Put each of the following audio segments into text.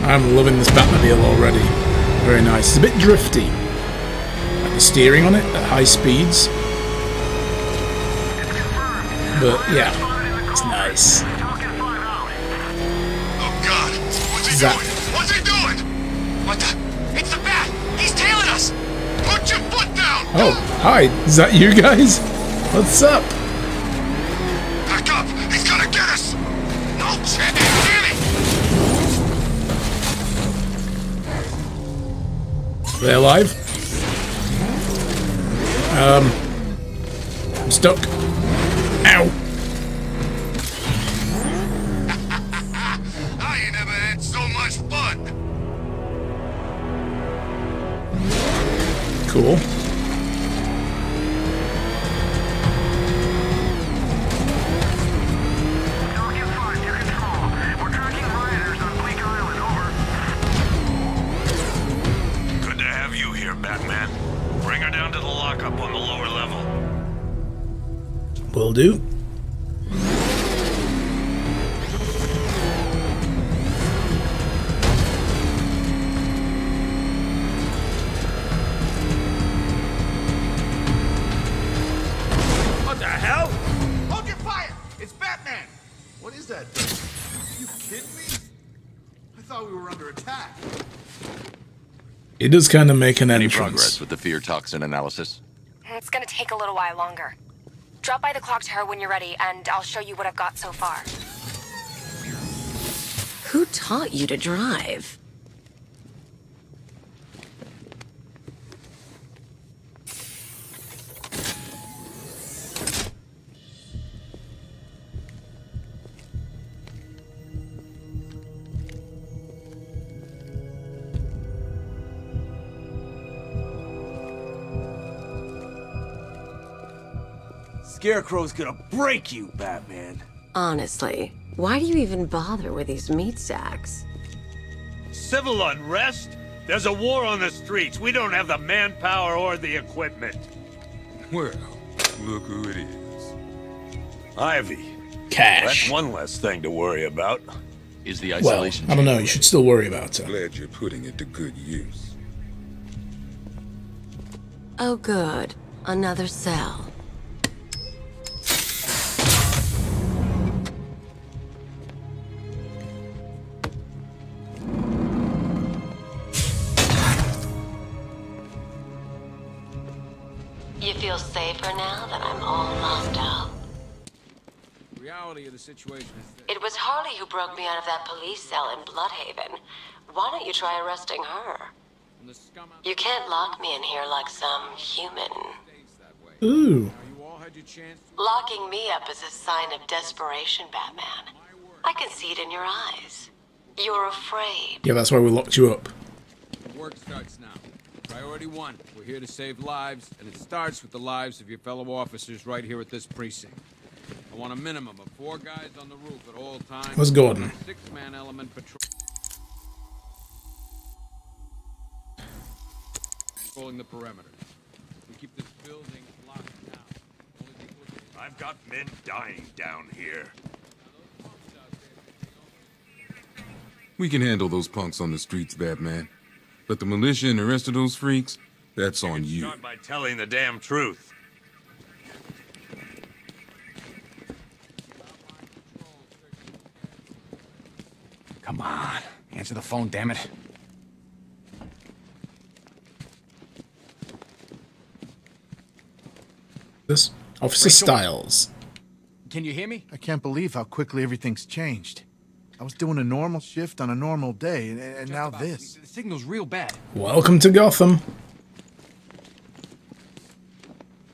I'm loving this Batmobile already. Very nice. It's a bit drifty. Like the steering on it at high speeds. But yeah, it's nice. Oh God! What's he doing? What's he doing? What the? It's the Bat! He's tailing us! Put your foot down! Oh, hi. Is that you guys? What's up? Back up! He's gonna get us! No chance! Damn it! Are they alive? I'm stuck. Ow! I ain't never had so much fun! Cool. Good to have you here, Batman. Bring her down to the lockup on the lower level. Will do. What the hell? Hold your fire! It's Batman! What is that thing? You kidding me? I thought we were under attack. It does kind of make an Any entrance. progress with the fear toxin analysis? It's gonna take a little while longer. Drop by the clock tower when you're ready, and I'll show you what I've got so far. Who taught you to drive? Scarecrow's gonna break you, Batman. Honestly, why do you even bother with these meat sacks? Civil unrest? There's a war on the streets. We don't have the manpower or the equipment. Well, look who it is. Ivy. Cash. That's one less thing to worry about. Is the Well, isolation I don't know. You should still worry about it. Glad you're putting it to good use. Oh good, another cell. You feel safer now that I'm all locked up? The reality of the situation is that It was Harley who broke me out of that police cell in Bloodhaven. Why don't you try arresting her? when the scum out You can't lock me in here like some human. stays that way. Ooh. Now, you all had your chance. Locking me up is a sign of desperation, Batman. I can see it in your eyes. You're afraid. Yeah, that's why we locked you up. The work starts now. Priority 1, we're here to save lives, and it starts with the lives of your fellow officers right here at this precinct. I want a minimum of 4 guys on the roof at all times. Where's Gordon? 6-man element patrolling the perimeter. We keep this building locked down. Only people who can- I've got men dying down here. We can handle those punks on the streets, Batman. But the militia and the rest of those freaks, that's on you. Start by telling the damn truth. Come on, answer the phone, damn it. This Officer Rachel? Styles. Can you hear me? I can't believe how quickly everything's changed. I was doing a normal shift on a normal day, and Just now about. this. The signal's real bad. Welcome to Gotham.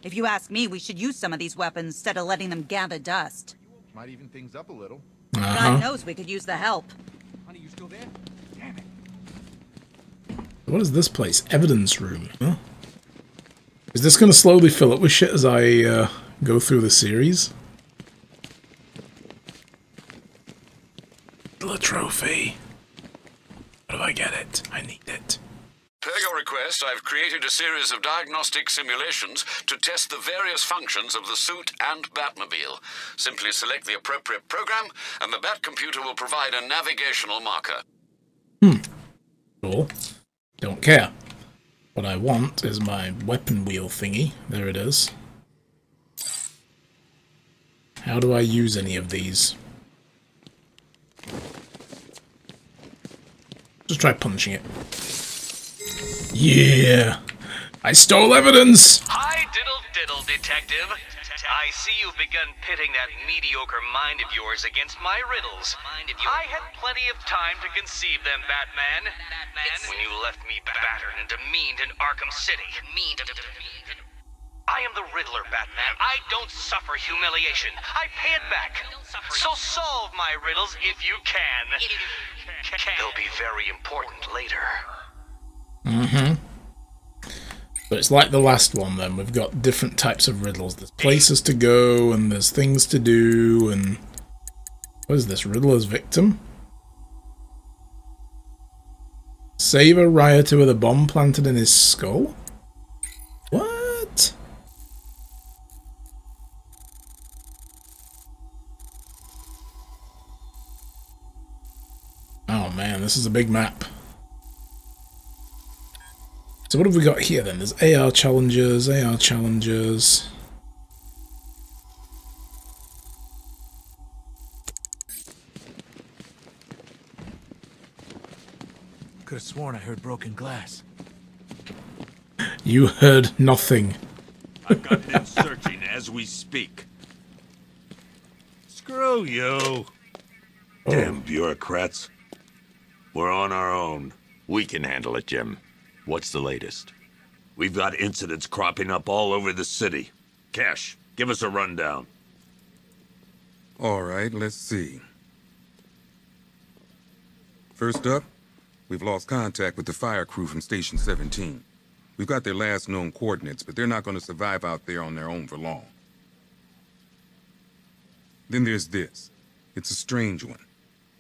If you ask me, we should use some of these weapons instead of letting them gather dust. Might even things up a little. God knows we could use the help. Honey, you still there? Damn it. What is this place? Evidence room. Huh? Is this going to slowly fill up with shit as I go through the series? The trophy. How do I get it? I need it. Per your request, I've created a series of diagnostic simulations to test the various functions of the suit and Batmobile. Simply select the appropriate program, and the Bat computer will provide a navigational marker. Cool. Don't care. What I want is my weapon wheel thingy. There it is. How do I use any of these? Just try punching it. Yeah! I stole evidence! Hi, diddle, detective. I see you've begun pitting that mediocre mind of yours against my riddles. I had plenty of time to conceive them, Batman. When you left me battered and demeaned in Arkham City. I am the Riddler, Batman. I don't suffer humiliation. I pay it back. So solve my riddles if you can. They'll be very important later. Mm-hmm. But it's like the last one then. We've got different types of riddles. There's places to go, and there's things to do, and... What is this? Riddler's victim? Save a rioter with a bomb planted in his skull? What? Oh man, this is a big map. So what have we got here then? There's AR challenges, AR challenges. Could have sworn I heard broken glass. You heard nothing. I've got men searching as we speak. Screw you. Damn bureaucrats. We're on our own. We can handle it, Jim. What's the latest? We've got incidents cropping up all over the city. Cash, give us a rundown. All right, let's see. First up, we've lost contact with the fire crew from Station 17. We've got their last known coordinates, but they're not going to survive out there on their own for long. Then there's this. It's a strange one.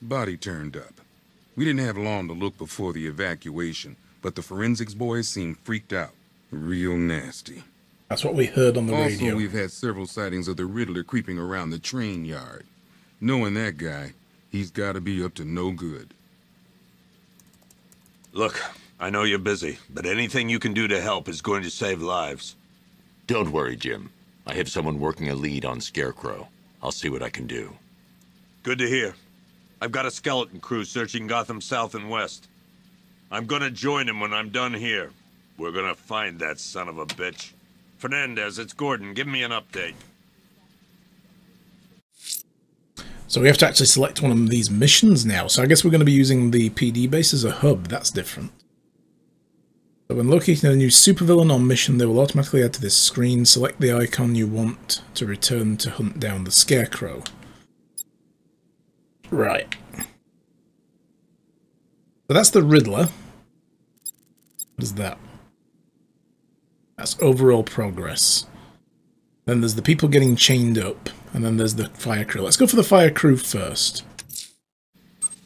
Body turned up. We didn't have long to look before the evacuation, but the forensics boys seem freaked out. Real nasty. That's what we heard on the radio. Also, we've had several sightings of the Riddler creeping around the train yard. Knowing that guy, he's got to be up to no good. Look, I know you're busy, but anything you can do to help is going to save lives. Don't worry, Jim. I have someone working a lead on Scarecrow. I'll see what I can do. Good to hear. I've got a skeleton crew searching Gotham South and West. I'm gonna join him when I'm done here. We're gonna find that son of a bitch. Fernandez, it's Gordon. Give me an update. So we have to actually select one of these missions now. So I guess we're going to be using the PD base as a hub. That's different. So when locating a new supervillain on mission, they will automatically add to this screen. Select the icon you want to return to hunt down the Scarecrow. Right. So that's the Riddler. What is that? That's overall progress. Then there's the people getting chained up, and then there's the fire crew. Let's go for the fire crew first.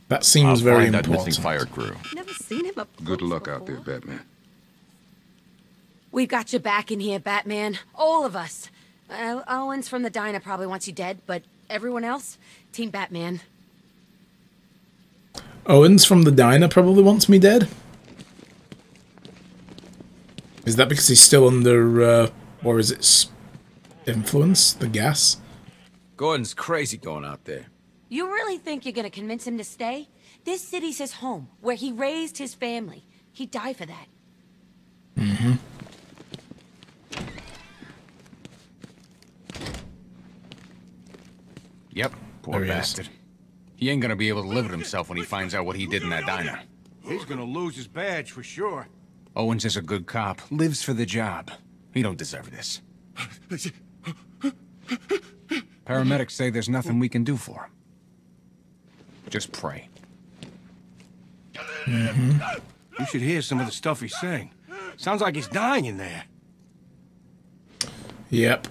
That seems very important. That missing fire crew. Never seen him up Good luck before. out there, Batman. We've got your back in here, Batman. All of us. Owens from the diner probably wants you dead, but everyone else, Team Batman. Owens from the diner probably wants me dead? Is that because he's still under, or is it influence, the gas? Gordon's crazy going out there. You really think you're gonna convince him to stay? This city's his home, where he raised his family. He'd die for that. Mm-hmm. Yep, poor bastard. He ain't gonna be able to live with himself when he finds out what he did in that diner. He's gonna lose his badge for sure. Owens is a good cop, lives for the job. He don't deserve this. Paramedics say there's nothing we can do for him. Just pray. Mm-hmm. You should hear some of the stuff he's saying. Sounds like he's dying in there. Yep.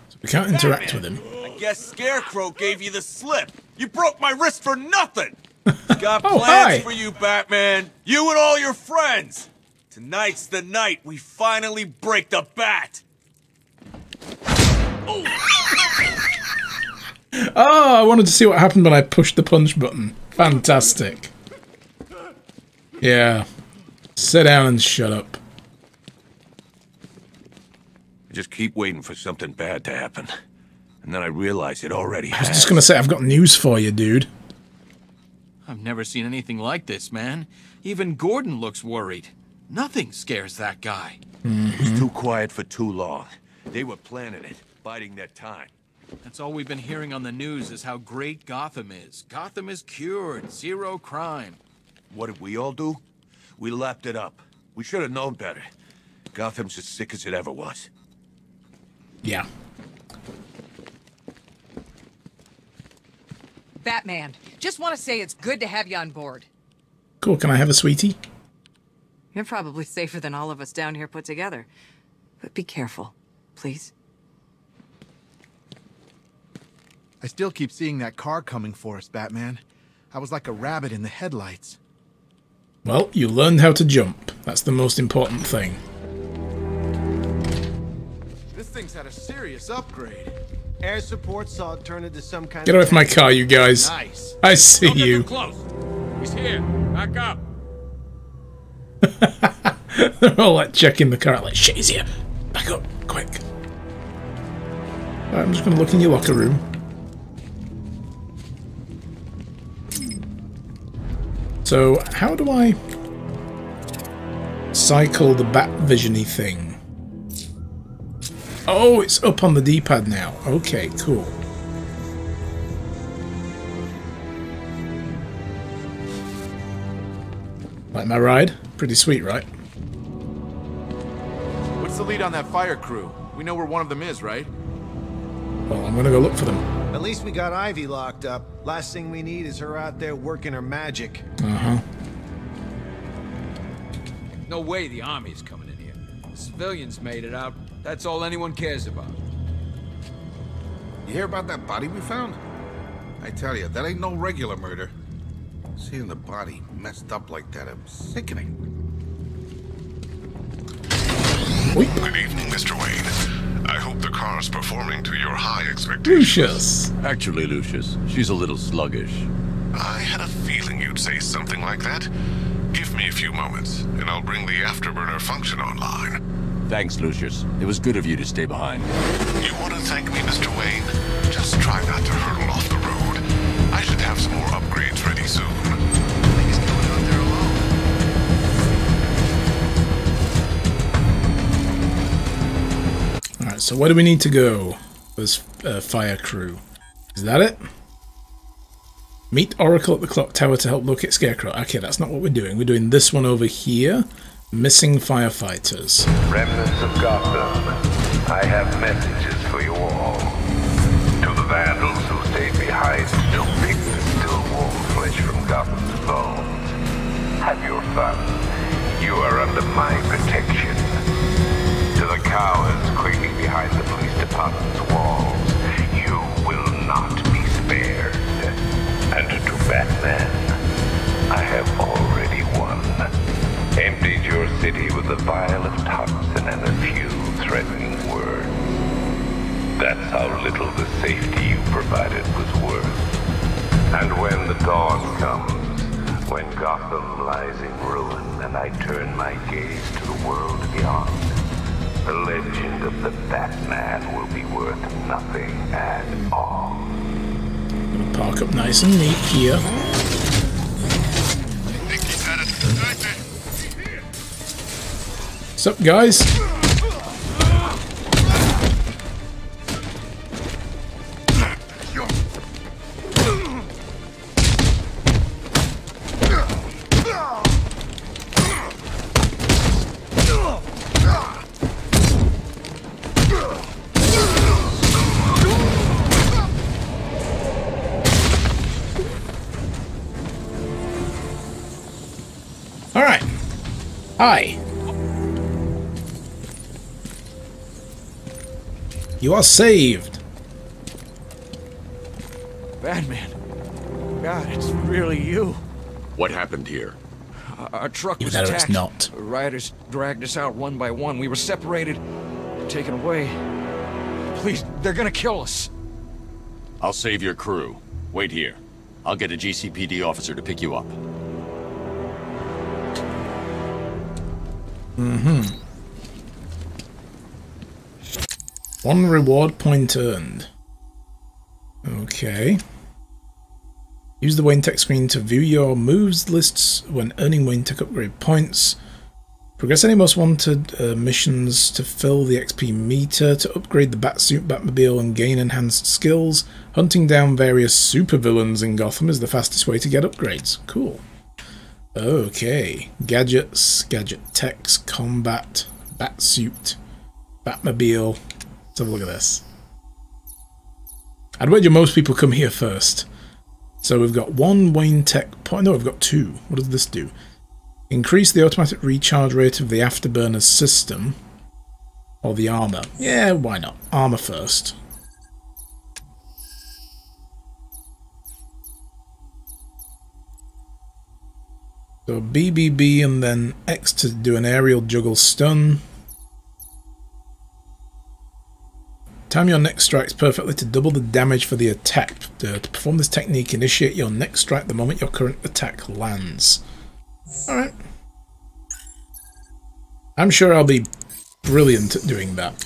So we can't interact with him. I guess Scarecrow gave you the slip. You broke my wrist for nothing. Got Oh, plans hi. for you, Batman. You and all your friends. Tonight's the night we finally break the bat! Oh, I wanted to see what happened when I pushed the punch button. Fantastic. Yeah. Sit down and shut up. I just keep waiting for something bad to happen. And then I realize it already has. I was just gonna say, I've got news for you, dude. I've never seen anything like this, man. Even Gordon looks worried. Nothing scares that guy. It was too quiet for too long. They were planning it, biding their time. That's all we've been hearing on the news is how great Gotham is. Gotham is cured, zero crime. What did we all do? We lapped it up. We should have known better. Gotham's as sick as it ever was. Yeah. Batman, just want to say it's good to have you on board. Cool, can I have a sweetie? You're probably safer than all of us down here put together. But be careful, please. I still keep seeing that car coming for us, Batman. I was like a rabbit in the headlights. Well, you learned how to jump. That's the most important thing. This thing's had a serious upgrade. Air support saw it turn into some kind Get away from my car, you guys. Nice. I see Don't get you. too close. He's here. Back up. They're all like checking the car, like, shit, he's here. Back up, quick. Right, I'm just gonna look in your locker room. So, how do I cycle the Bat-Vision-y thing? Oh, it's up on the D-pad now. Okay, cool. Like my ride? Pretty sweet, right? What's the lead on that fire crew? We know where one of them is, right? Well, I'm gonna go look for them. At least we got Ivy locked up. Last thing we need is her out there working her magic. Uh-huh. No way the army's coming in here. The civilians made it out. That's all anyone cares about. You hear about that body we found? I tell you, that ain't no regular murder. Seeing the body messed up like that, I'm sickening. Good evening, Mr. Wayne. I hope the car's performing to your high expectations. Lucius. Actually, Lucius, she's a little sluggish. I had a feeling you'd say something like that. Give me a few moments, and I'll bring the afterburner function online. Thanks, Lucius. It was good of you to stay behind. You want to thank me, Mr. Wayne? Just try not to hurtle off the road. I should have some more upgrades ready soon. Please go out there alone. Alright, so where do we need to go? This fire crew. Is that it? Meet Oracle at the clock tower to help locate Scarecrow. Okay, that's not what we're doing. We're doing this one over here. Missing firefighters. Remnants of Gotham, I have messages for you all. To the vandals who stayed behind to pick the still warm flesh from Gotham's bones. Have your fun. You are under my protection. To the cowards quaking behind the police department's walls, you will not be spared. And to Batman, I have already won. Emptied your city with a vial of toxin and a few threatening words. That's how little the safety you provided was worth. And when the dawn comes, when Gotham lies in ruin and I turn my gaze to the world beyond, the legend of the Batman will be worth nothing at all. Gonna park up nice and neat here. What's up, guys? All right. Hi. You are saved. Batman. God, it's really you. What happened here? Our truck was Even though attacked. it's not. The rioters dragged us out one by one. We were separated, taken away. Please, they're gonna kill us. I'll save your crew. Wait here. I'll get a GCPD officer to pick you up. One reward point earned. Okay. Use the Wayne Tech screen to view your moves lists when earning Wayne Tech upgrade points. Progress any most wanted missions to fill the XP meter, to upgrade the Batsuit Batmobile and gain enhanced skills. Hunting down various supervillains in Gotham is the fastest way to get upgrades. Cool. Okay. Gadgets, gadget techs, combat, Batsuit, Batmobile. Let's have a look at this. I'd wager most people come here first. So we've got one Wayne Tech point. No, we've got two. What does this do? Increase the automatic recharge rate of the afterburner system. Or the armor. Yeah, why not? Armor first. So BBB and then X to do an aerial juggle stun. Time your next strikes perfectly to double the damage for the attack. To perform this technique, initiate your next strike the moment your current attack lands. Alright. I'm sure I'll be brilliant at doing that.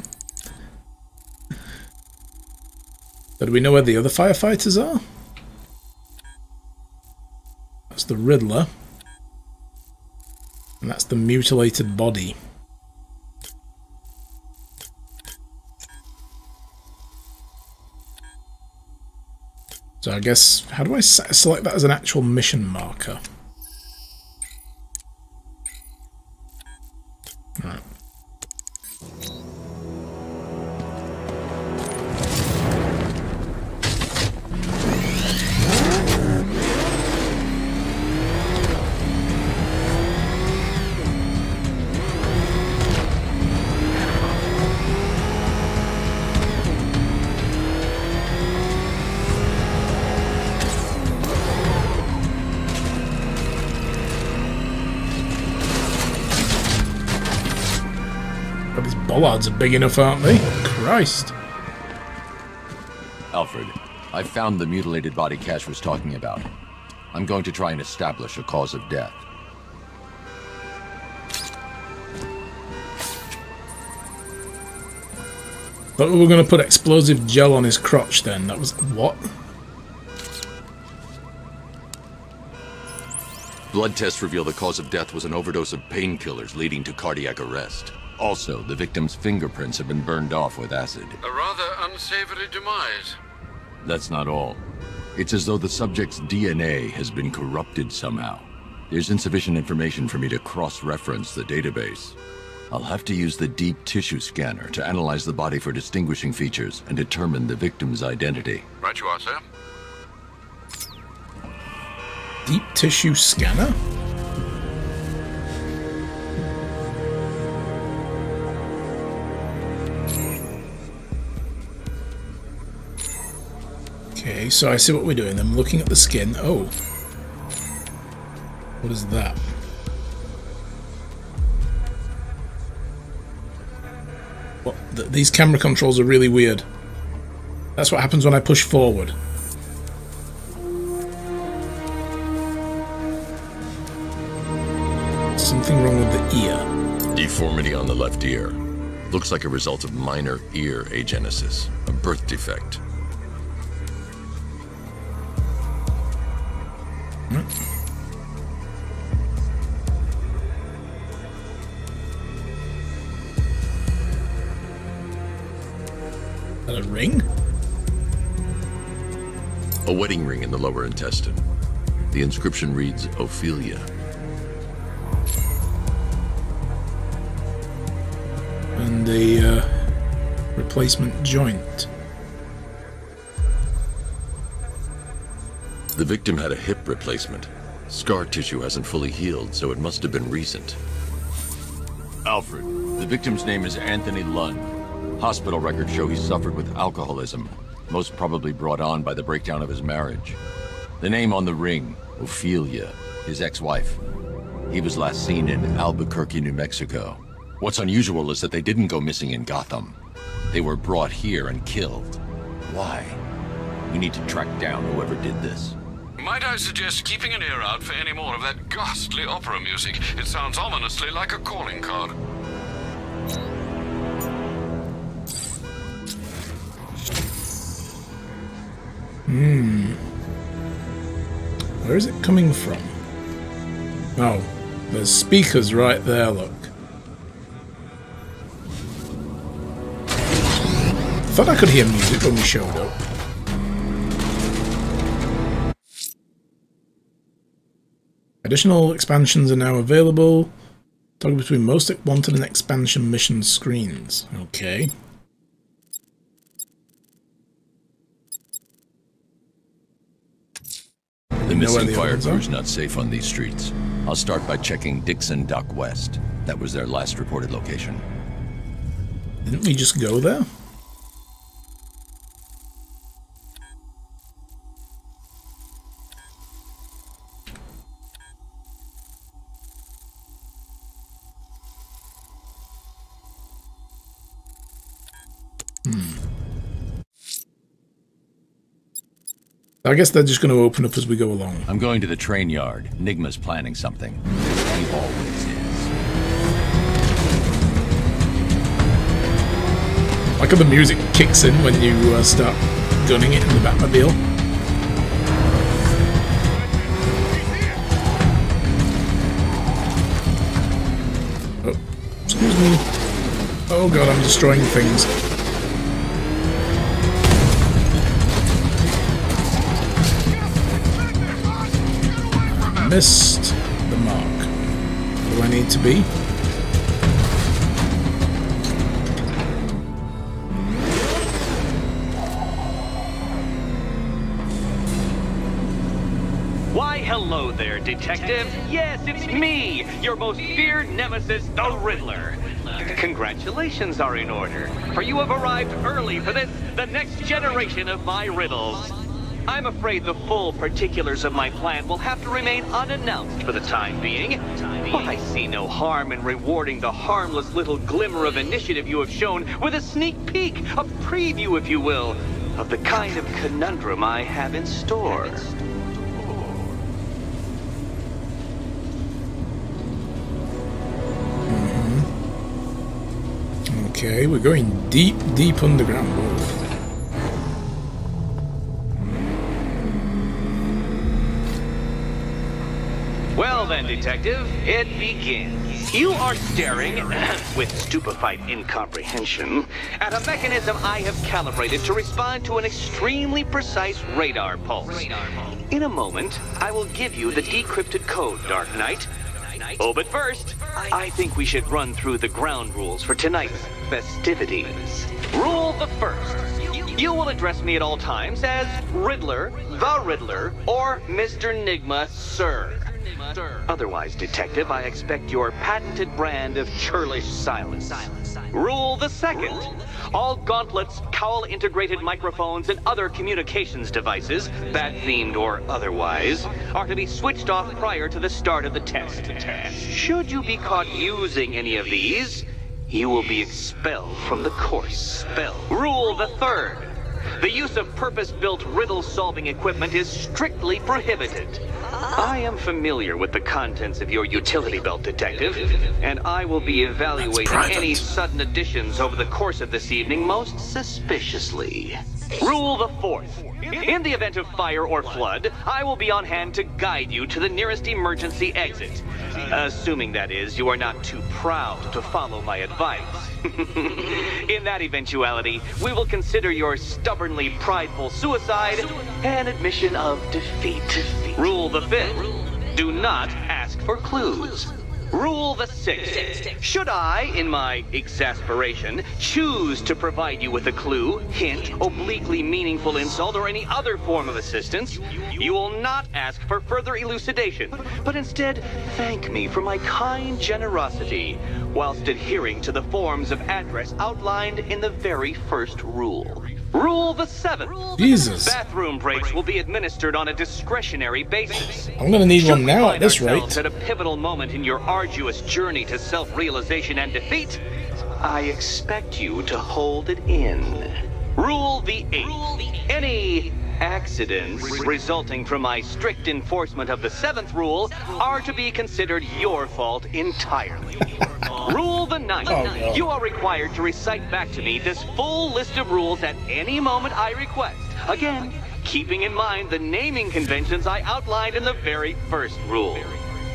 But do we know where the other firefighters are? That's the Riddler. And that's the mutilated body. So I guess, how do I select that as an actual mission marker? Right. Bollards are big enough, aren't they? Christ. Alfred, I found the mutilated body Cash was talking about. I'm going to try and establish a cause of death. But we were going to put explosive gel on his crotch then. That was... what? Blood tests reveal the cause of death was an overdose of painkillers leading to cardiac arrest. Also, the victim's fingerprints have been burned off with acid. A rather unsavory demise. That's not all. It's as though the subject's DNA has been corrupted somehow. There's insufficient information for me to cross-reference the database. I'll have to use the deep tissue scanner to analyze the body for distinguishing features and determine the victim's identity. Right you are, sir. Deep tissue scanner? Okay, so I see what we're doing. I'm looking at the skin. Oh. What is that? Well, these camera controls are really weird. That's what happens when I push forward. Something wrong with the ear. Deformity on the left ear. Looks like a result of minor ear agenesis, a birth defect. Is that a ring? A wedding ring in the lower intestine. The inscription reads, Ophelia. And a replacement joint. The victim had a hip replacement. Scar tissue hasn't fully healed, so it must have been recent. Alfred, the victim's name is Anthony Lund. Hospital records show he suffered with alcoholism, most probably brought on by the breakdown of his marriage. The name on the ring, Ophelia, his ex-wife. He was last seen in Albuquerque, New Mexico. What's unusual is that they didn't go missing in Gotham. They were brought here and killed. Why? We need to track down whoever did this. Might I suggest keeping an ear out for any more of that ghastly opera music? It sounds ominously like a calling card. Where is it coming from? Oh, there's speakers right there, look. Thought I could hear music when we showed up. Additional expansions are now available. Toggle between most wanted and expansion mission screens. Okay. The missing fire crew's not safe on these streets. I'll start by checking Dixon Dock West. That was their last reported location. Didn't we just go there? I guess they're just going to open up as we go along. I'm going to the train yard. Nigma's planning something. He always is. Like how the music kicks in when you start gunning it in the Batmobile. Oh, excuse me. Oh god, I'm destroying things. Missed the mark. Where do I need to be? Why, hello there, detective. Yes, it's me, your most feared nemesis, the Riddler. Congratulations are in order, for you have arrived early for this, the next generation of my riddles. I'm afraid the full particulars of my plan will have to remain unannounced for the time being. But I see no harm in rewarding the harmless little glimmer of initiative you have shown with a sneak peek, a preview, if you will, of the kind of conundrum I have in store. Okay, we're going deep, deep underground. Whoa. Well then, detective, it begins. You are staring, with stupefied incomprehension, at a mechanism I have calibrated to respond to an extremely precise radar pulse. In a moment, I will give you the decrypted code, Dark Knight. Oh, but first, I think we should run through the ground rules for tonight's festivities. Rule the first. You will address me at all times as Riddler, the Riddler, or Mr. Nigma, sir. Otherwise, detective, I expect your patented brand of churlish silence. Rule the second. All gauntlets, cowl-integrated microphones, and other communications devices, bat-themed or otherwise, are to be switched off prior to the start of the test. Should you be caught using any of these, you will be expelled from the course. Rule the third. The use of purpose-built riddle-solving equipment is strictly prohibited. I am familiar with the contents of your utility belt, detective, and I will be evaluating any sudden additions over the course of this evening most suspiciously. Rule the fourth. In the event of fire or flood, I will be on hand to guide you to the nearest emergency exit. Assuming, that is, you are not too proud to follow my advice. In that eventuality, we will consider your stubbornly prideful suicide an admission of defeat. Rule the fifth. Do not ask for clues. Rule the sixth. Should I, in my exasperation, choose to provide you with a clue, hint, obliquely meaningful insult, or any other form of assistance, you will not ask for further elucidation, but instead thank me for my kind generosity. whilst adhering to the forms of address outlined in the very first rule. Rule the 7th. Jesus. Bathroom breaks will be administered on a discretionary basis. I'm gonna need one now Should we at this find rate. ourselves at a pivotal moment in your arduous journey to self-realization and defeat, I expect you to hold it in. Rule the 8th. Any accidents resulting from my strict enforcement of the 7th rule are to be considered your fault entirely. Rule the 9th. Oh, no. You are required to recite back to me this full list of rules at any moment I request. Again, keeping in mind the naming conventions I outlined in the very first rule.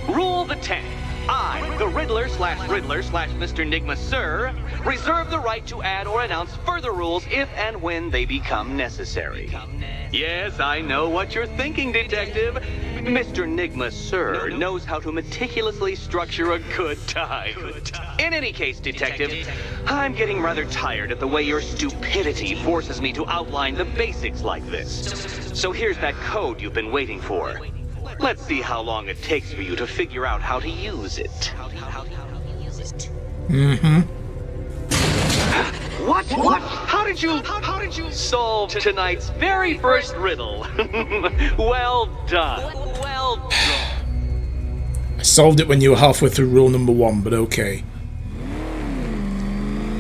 Rule the 10th. I, the Riddler/Mr. Nigma Sir, reserve the right to add or announce further rules if and when they become necessary. Yes, I know what you're thinking, Detective. Mr. Nigma Sir knows how to meticulously structure a good time. In any case, Detective, I'm getting rather tired of the way your stupidity forces me to outline the basics like this. So here's that code you've been waiting for. Let's see how long it takes for you to figure out how to use it. Mm-hmm. What? How did you solve tonight's very first riddle? Well done. Well done. I solved it when you were halfway through rule number 1, but okay.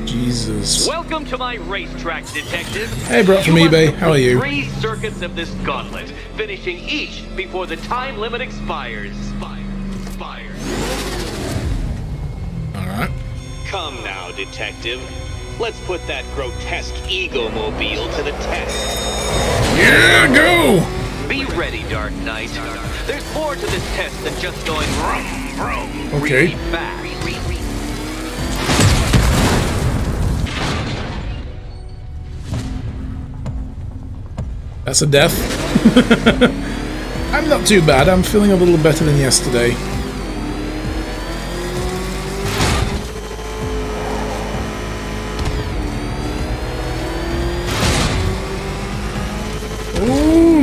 Jesus. Welcome to my racetrack, Detective. Hey, bro, from eBay. How are you? 3 circuits of this gauntlet, finishing each before the time limit expires. Alright. Come now, Detective. Let's put that grotesque ego-mobile to the test. Yeah, go! Be ready, Dark Knight. There's more to this test than just going vroom, vroom, Okay. really fast. That's a death. I'm not too bad. I'm feeling a little better than yesterday.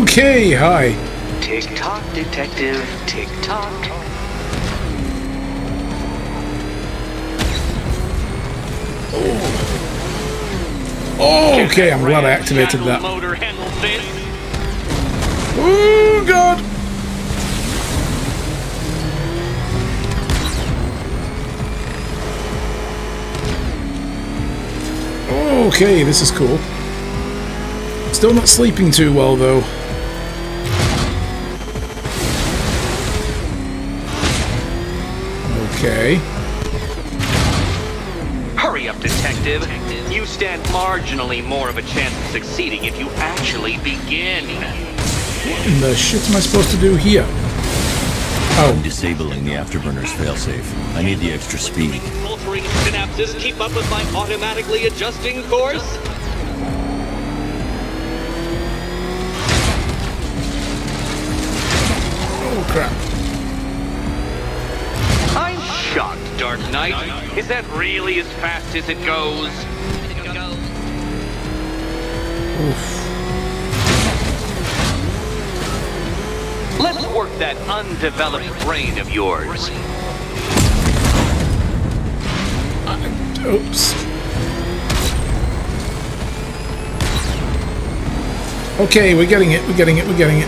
Okay, hi. Tick-tock, Detective. Tick-tock. Oh, okay, I'm glad I activated that. Motor handle this. Oh, God. Okay, this is cool. Still not sleeping too well, though. Okay. Hurry up, Detective. You stand marginally more of a chance of succeeding if you actually begin. What in the shit am I supposed to do here? I'm disabling the afterburner's failsafe. I need the extra speed. Altering synapses keep up with my automatically adjusting course? Oh, crap. I'm shocked, Dark Knight. Is that really as fast as it goes? Oof. Let's work that undeveloped brain of yours. Oops. Okay, we're getting it, we're getting it, we're getting it.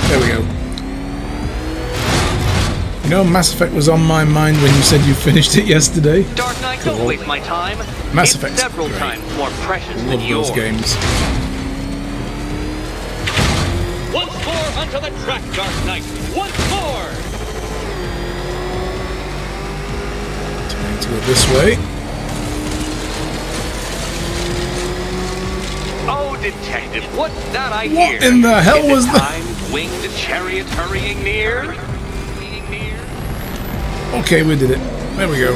There we go. You know, Mass Effect was on my mind when you said you finished it yesterday. Dark Knight, Cool. don't waste my time. Mass It's Effect's several great. times more precious Love than yours. those games. Once more onto the track, Dark Knight. Once more. Trying to go this way. Oh, Detective, what's that I What hear? in the hell Is it was that? Time's winged chariot hurrying near? Okay, we did it. There we go.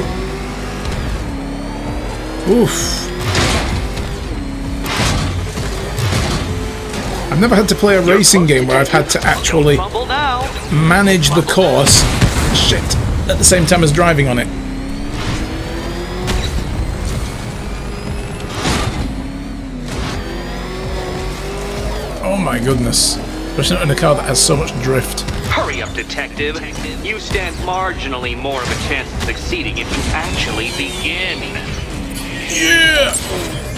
Oof. I've never had to play a racing game where I've had to actually manage the course, shit, at the same time as driving on it. Oh my goodness. Especially not in a car that has so much drift. Hurry up, detective. You stand marginally more of a chance of succeeding if you actually begin. Yeah!